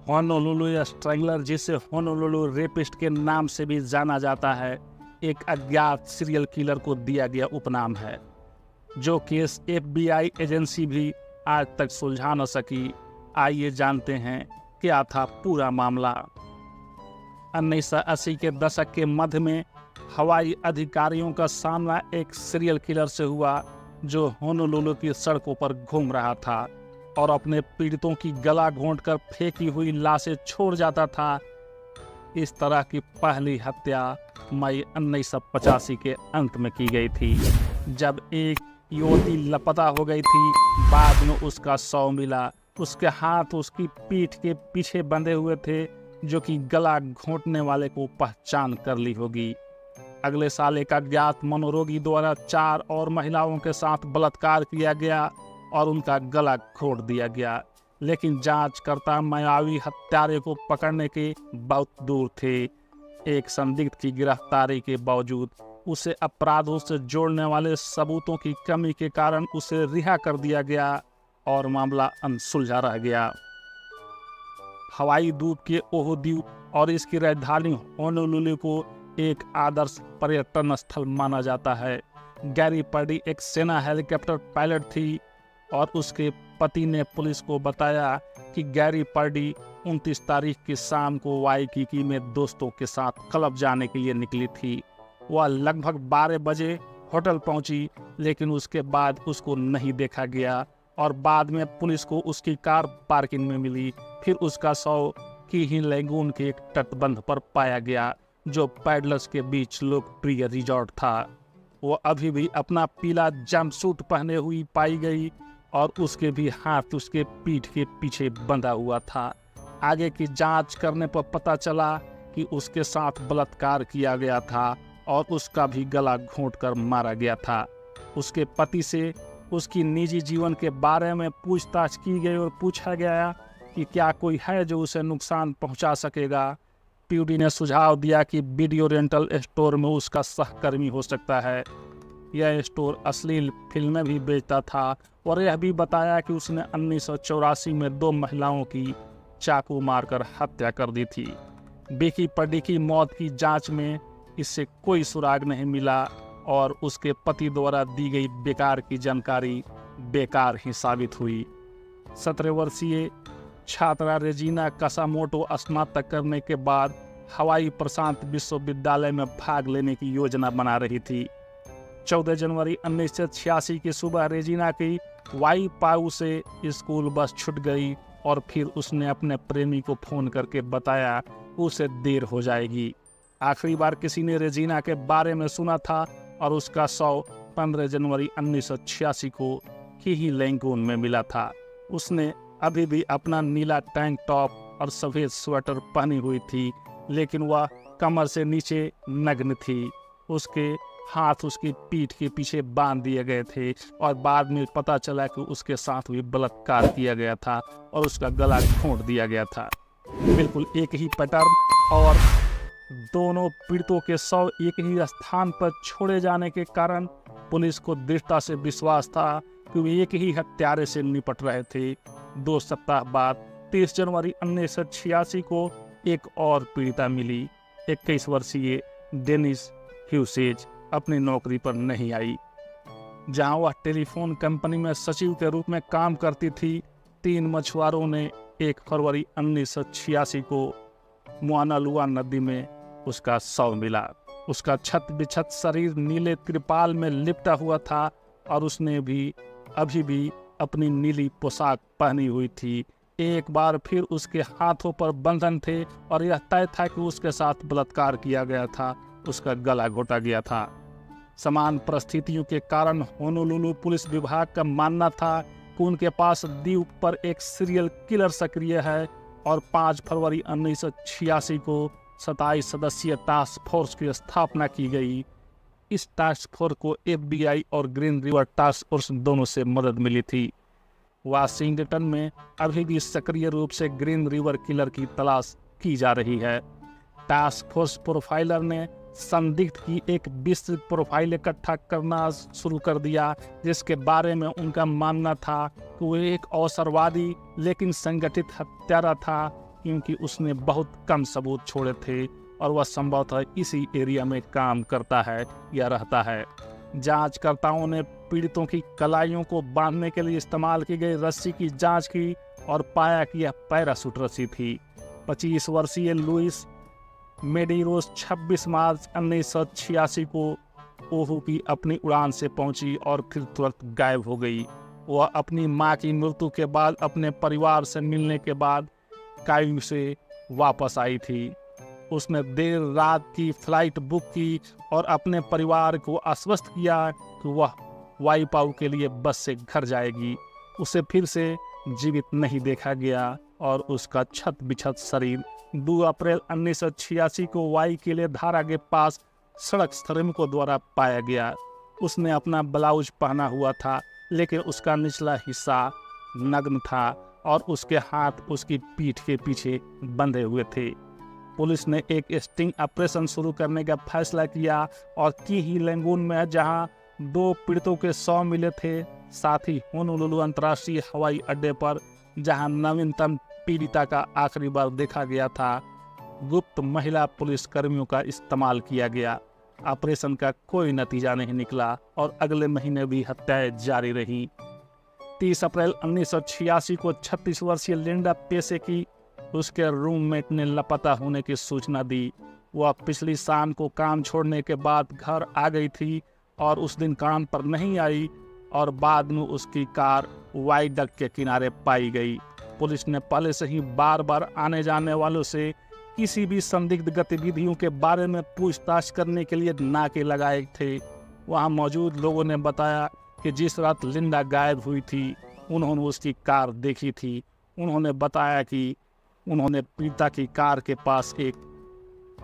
Honolulu strangler, जिसे Honolulu rapist के नाम से भी जाना जाता है, एक अज्ञात सीरियल किलर को दिया गया उपनाम है, जो केस FBI एजेंसी भी आज तक सुलझा न सकी। आइए जानते हैं क्या था पूरा मामला। 1980 के दशक के मध्य में हवाई अधिकारियों का सामना एक सीरियल किलर से हुआ, जो होनोलुलु की सड़कों पर घूम रहा था और अपने पीड़ितों की गला घोंटकर फेंकी हुई लाशें छोड़ जाता था। इस तरह की पहली हत्या मई 1985 के अंत में की गई थी, जब एक युवती लापता हो गई थी। बाद में उसका शव मिला। उसके हाथ उसकी पीठ के पीछे बंधे हुए थे, जो कि गला घोंटने वाले को पहचान कर ली होगी। अगले साल एक अज्ञात मनोरोगी द्वारा 4 और महिलाओं के साथ बलात्कार किया गया और उनका गला घोंट दिया गया, लेकिन जांचकर्ता मायावी हत्यारे को पकड़ने के बहुत दूर थे। एक संदिग्ध की गिरफ्तारी के बावजूद उसे अपराधों से जोड़ने वाले सबूतों की कमी के कारण उसे रिहा कर दिया गया और मामला अनसुलझा रह गया। हवाई द्वीप के ओहो द्वीप और इसकी राजधानी होनोलुलु को एक आदर्श पर्यटन स्थल माना जाता है। गैरी पर्डी एक सेना हेलीकॉप्टर पायलट थी और उसके पति ने पुलिस को बताया कि गैरी पर्डी 29 तारीख की शाम को वाइकीकी में दोस्तों के साथ क्लब जाने के लिए निकली थी। वह लगभग 12 बजे होटल पहुंची, लेकिन उसके बाद उसको नहीं देखा गया और बाद में पुलिस को उसकी कार पार्किंग में मिली। फिर उसका शव कीही लैगून के एक तटबंध पर पाया गया, जो पैडलर्स के बीच लोकप्रिय रिजॉर्ट था। वो अभी भी अपना पीला जंपसूट पहने हुई पाई गई और उसके भी हाथ उसके पीठ के पीछे बंधा हुआ था। आगे की जांच करने पर पता चला कि उसके साथ बलात्कार किया गया था और उसका भी गला घोंटकर मारा गया था। उसके पति से उसकी निजी जीवन के बारे में पूछताछ की गई और पूछा गया कि क्या कोई है जो उसे नुकसान पहुंचा सकेगा। प्यूडी ने सुझाव दिया कि वीडियो रेंटल स्टोर में उसका सहकर्मी हो सकता है। यह स्टोर अश्लील फिल्में भी बेचता था और यह भी बताया कि उसने 1984 में 2 महिलाओं की चाकू मारकर हत्या कर दी थी। बेकी पर्डी की मौत की जांच में इससे कोई सुराग नहीं मिला और उसके पति द्वारा दी गई बेकार की जानकारी बेकार ही साबित हुई। 17 वर्षीय छात्रा रेजिना कासामोटो स्नातक करने के बाद हवाई प्रशांत विश्वविद्यालय में भाग लेने की योजना बना रही थी। 14 जनवरी 1986 की सुबह रेजिना की वाई पाऊ से स्कूल बस छूट गई और फिर उसने अपने प्रेमी को फोन करके बताया उसे देर हो जाएगी। आखिरी बार किसी ने रेजिना के बारे में सुना था और उसका शव 15 जनवरी 1986 को कीही लैगून में मिला था। उसने अभी भी अपना नीला टैंक टॉप और सफ़ेद स्वेटर पहनी हुई थी, लेकिन वह कमर से नीचे नग्न थी। उसके हाथ उसकी पीठ के पीछे बांध दिए गए थे और बाद में पता चला कि उसके साथ भी बलात्कार किया गया था और उसका गला घोंट दिया गया था। बिल्कुल एक ही पैटर्न और दोनों पीड़ितों के शव एक ही स्थान पर छोड़े जाने के कारण पुलिस को दृढ़ता से विश्वास था कि वे एक ही हत्यारे से निपट रहे थे। 2 सप्ताह बाद 30 जनवरी 1986 को एक और पीड़िता मिली। 21 वर्षीय डेनिस ह्यूसेज अपनी नौकरी पर नहीं आई, जहां वह टेलीफोन कंपनी में सचिव के रूप में काम करती थी। 3 मछुआरों ने 1 फरवरी 1986 को मुआनालुआ नदी में उसका शव मिला। उसका छत बिछत शरीर नीले त्रिपाल में लिपटा हुआ था और उसने भी अभी भी अपनी नीली पोशाक पहनी हुई थी। एक बार फिर उसके हाथों पर बंधन थे और यह तय था कि उसके साथ बलात्कार किया गया था। उसका गला घोटा गया था। समान परिस्थितियों के कारण होनोलुलु पुलिस विभाग का मानना था कि उनके पास द्वीप पर एक सीरियल किलर सक्रिय है और 5 फरवरी 1986 को 27 सदस्यीय टास्क फोर्स की स्थापना की गई। इस टास्क फोर्स को FBI और ग्रीन रिवर टास्क फोर्स दोनों से मदद मिली थी। वाशिंगटन में अभी भी सक्रिय रूप से ग्रीन रिवर किलर की तलाश की जा रही है। टास्क फोर्स प्रोफाइलर ने संदिग्ध की एक विस्तृत प्रोफाइल इकट्ठा करना शुरू कर दिया, जिसके बारे में उनका मानना था कि वह एक अवसरवादी लेकिन संगठित हत्यारा था। क्योंकि उसने बहुत कम सबूत छोड़े थे और वह संभवतः इसी एरिया में काम करता है या रहता है। जांचकर्ताओं ने पीड़ितों की कलाइयों को बांधने के लिए इस्तेमाल की गई रस्सी की जांच की और पाया कि यह पैराशूट रस्सी थी। 25 वर्षीय लुइस मेडिरोस 26 मार्च 1986 को ओहू की अपनी उड़ान से पहुंची और फिर तुरंत गायब हो गई। वह अपनी मां की मृत्यु के बाद अपने परिवार से मिलने के बाद कायू से वापस आई थी। उसने देर रात की फ्लाइट बुक की और अपने परिवार को आश्वस्त किया कि वह वाईपाऊ के लिए बस से घर जाएगी। उसे फिर से जीवित नहीं देखा गया और उसका छत बिछत शरीर 2 अप्रैल 1986 को वाई के लिए धारा के पास सड़क श्रमिकों द्वारा पाया गया। उसने अपना ब्लाउज पहना हुआ था, लेकिन उसका निचला हिस्सा नग्न था और उसके हाथ उसकी पीठ के पीछे बंधे हुए थे। पुलिस ने एक स्टिंग ऑपरेशन शुरू करने का फैसला किया और की ही लैंगून में, जहां 2 पीड़ितों के शव मिले थे, साथ ही होनोलुलु अंतर्राष्ट्रीय हवाई अड्डे पर, जहां नवीनतम पीड़िता का आखिरी बार देखा गया था, गुप्त महिला पुलिस कर्मियों का इस्तेमाल किया गया। ऑपरेशन का कोई नतीजा नहीं निकला और अगले महीने भी हत्याएं जारी रही। 30 अप्रैल 1986 को 36 वर्षीय लिंडा पेसे की उसके रूममेट ने लापता होने की सूचना दी। वह पिछली शाम को काम छोड़ने के बाद घर आ गई थी और उस दिन काम पर नहीं आई और बाद में उसकी कार वाइडक्ट के किनारे पाई गई। पुलिस ने पहले से ही बार बार आने जाने वालों से किसी भी संदिग्ध गतिविधियों के बारे में पूछताछ करने के लिए नाके लगाए थे। वहां मौजूद लोगों ने बताया कि जिस रात लिंडा गायब हुई थी, उन्होंने उसकी कार देखी थी। उन्होंने बताया कि उन्होंने पीड़िता की कार के पास एक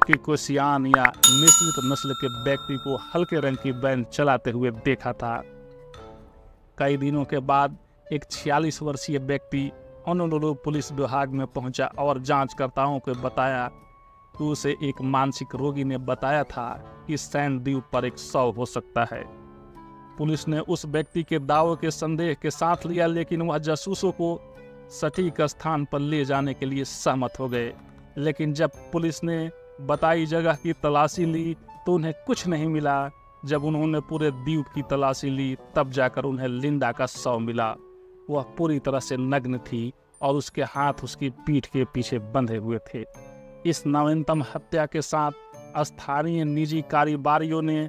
किकोसियान या मिश्रित नस्ल के व्यक्ति को हल्के रंग की वैन चलाते हुए देखा था। कई दिनों के बाद एक 46 वर्षीय व्यक्ति होनोलुलु पुलिस विभाग में पहुंचा और जांचकर्ताओं को बताया कि उसे एक मानसिक रोगी ने बताया था कि सैंड द्वीप पर एक शव हो सकता है। पुलिस ने उस व्यक्ति के दावों के संदेह के साथ लिया, लेकिन वह जासूसों को सटीक स्थान पर ले जाने के लिए सहमत हो गए। लेकिन जब पुलिस ने बताई जगह की तलाशी ली तो उन्हें कुछ नहीं मिला। जब उन्होंने पूरे द्वीप की तलाशी ली, तब जाकर उन्हें लिंडा का शव मिला। वह पूरी तरह से नग्न थी और उसके हाथ उसकी पीठ के पीछे बंधे हुए थे। इस नवीनतम हत्या के साथ स्थानीय निजी कारोबारियों ने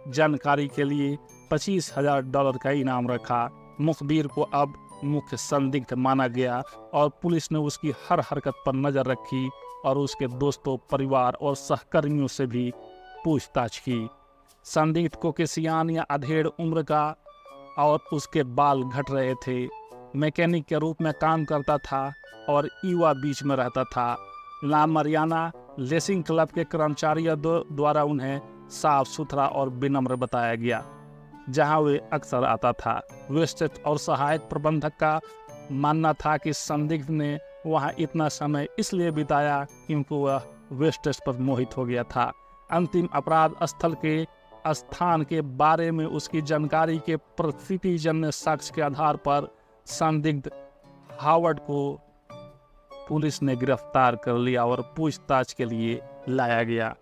जानकारी के लिए $25,000 का इनाम रखा। मुखबिर को अब मुख्य संदिग्ध माना गया और पुलिस ने उसकी हर हरकत पर नजर रखी और उसके दोस्तों, परिवार और सहकर्मियों से भी पूछताछ की। संदिग्ध कोकेशियान या अधेड़ उम्र का और उसके बाल घट रहे थे। मैकेनिक के रूप में काम करता था और ईवा बीच में रहता था। ला मरियाना लेसिंग क्लब के कर्मचारियों द्वारा उन्हें साफ सुथरा और विनम्र बताया गया, जहां वे अक्सर आता था। वेस्टेज और सहायक प्रबंधक का मानना था कि संदिग्ध ने वहां इतना समय इसलिए बिताया क्योंकि वह वेस्टेज पर मोहित हो गया था। अंतिम अपराध स्थल के स्थान के बारे में उसकी जानकारी के प्रतीतिजन्य साक्ष्य के आधार पर संदिग्ध हावर्ड को पुलिस ने गिरफ्तार कर लिया और पूछताछ के लिए लाया गया।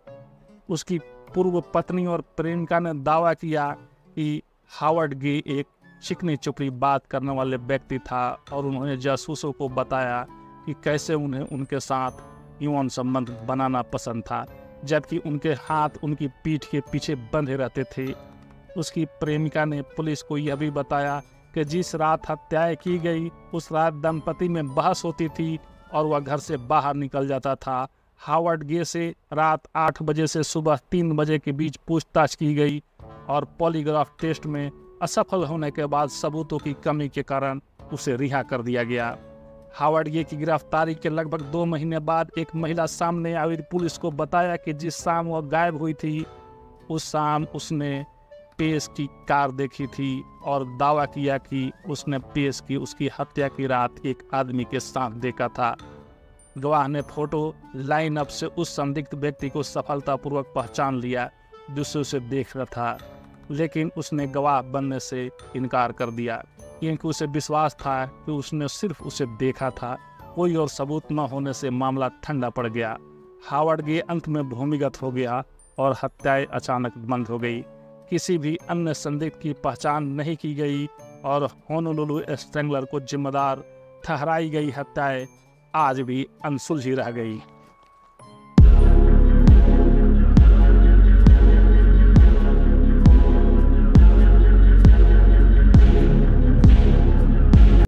उसकी पूर्व पत्नी और प्रेमिका ने दावा किया कि हावर्ड गे एक चिकनी चुपड़ी बात करने वाले व्यक्ति था और उन्होंने जासूसों को बताया कि कैसे उन्हें उनके साथ यौन संबंध बनाना पसंद था, जबकि उनके हाथ उनकी पीठ के पीछे बंधे रहते थे। उसकी प्रेमिका ने पुलिस को यह भी बताया कि जिस रात हत्याएं की गई उस रात दंपति में बहस होती थी और वह घर से बाहर निकल जाता था। हावर्ड गे से रात 8 बजे से सुबह 3 बजे के बीच पूछताछ की गई और पॉलीग्राफ टेस्ट में असफल होने के बाद सबूतों की कमी के कारण उसे रिहा कर दिया गया। हावर्ड गे की गिरफ्तारी के लगभग 2 महीने बाद एक महिला सामने आई। पुलिस को बताया कि जिस शाम वह गायब हुई थी उस शाम उसने पेस की कार देखी थी और दावा किया कि उसने पेस की उसकी हत्या की रात एक आदमी के साथ देखा था। गवाह ने फोटो लाइनअप से उस संदिग्ध व्यक्ति को सफलतापूर्वक पहचान लिया जिससे उसे देख रहा था, लेकिन उसने गवाह बनने से इनकार कर दिया क्योंकि उसे विश्वास था कि उसने सिर्फ उसे देखा था। कोई और सबूत न होने से मामला ठंडा पड़ गया। हावर्ड गे अंत में भूमिगत हो गया और हत्याएं अचानक बंद हो गई। किसी भी अन्य संदिग्ध की पहचान नहीं की गई और होनोलुलु स्ट्रैंगलर को जिम्मेदार ठहराई गई हत्याएं आज भी अनसुलझी रह गई।